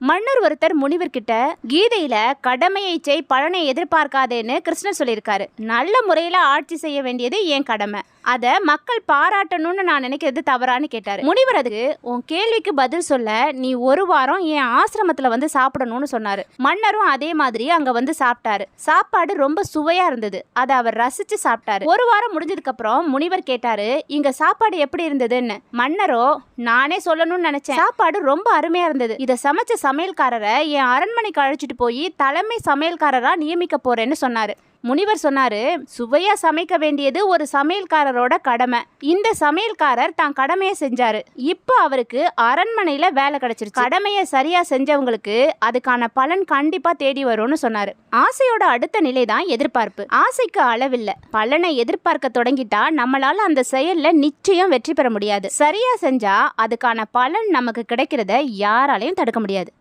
மன்னர் ஒருத்தர் முனிவர்கிட்ட கீதையில கடமையை செய் பலனை எதிர்பார்க்காதேன்னு கிருஷ்ணர் சொல்லியிருக்காரு. நல்ல முறையில ஆட்சி செய்ய வேண்டியது என் கடமை, அதை மக்கள் பாராட்டணும்னு நான் நினைக்கிறது தவறான்னு கேட்டாரு. முனிவர் அதுக்கு உன் கேள்விக்கு பதில் சொல்ல நீ ஒரு வாரம் என் ஆசிரமத்துல வந்து சாப்பிடணும்னு சொன்னாரு. மன்னரும் அதே மாதிரி அங்க வந்து சாப்பிட்டாரு. சாப்பாடு ரொம்ப சுவையா இருந்தது. அதை அவர் ரசிச்சு சாப்பிட்டாரு. ஒரு வாரம் முடிஞ்சதுக்கு அப்புறம் முனிவர் கேட்டாரு, இங்க சாப்பாடு எப்படி இருந்ததுன்னு. மன்னரோ, நானே சொல்லணும்னு நினைச்சேன், சாப்பாடு ரொம்ப அருமையா இருந்தது. இதை சமைச்ச சமையல்காரரை என் அரண்மனைக்கு அழைச்சிட்டு போய் தலைமை சமையல்காரரா நியமிக்க போறேன்னு சொன்னாரு. முனிவர் சொன்னாரு, சுவையா சமைக்க வேண்டியது ஒரு சமையல்காரரோட கடமை. இந்த சமையல்காரர் தான் கடமையை செஞ்சாரு. இப்போ அவருக்கு அரண்மனையில வேலை கிடைச்சிருச்சு. கடமையை சரியா செஞ்சவங்களுக்கு அதுக்கான பலன் கண்டிப்பா தேடி வரும்னு சொன்னாரு. ஆசையோட அடுத்த நிலை தான் எதிர்பார்ப்பு. ஆசைக்கு அளவில்லை. பலனை எதிர்பார்க்க தொடங்கிட்டா நம்மளால அந்த செயல்ல நிச்சயம் வெற்றி பெற முடியாது. சரியா செஞ்சா அதுக்கான பலன் நமக்கு கிடைக்கிறத யாராலையும் தடுக்க முடியாது.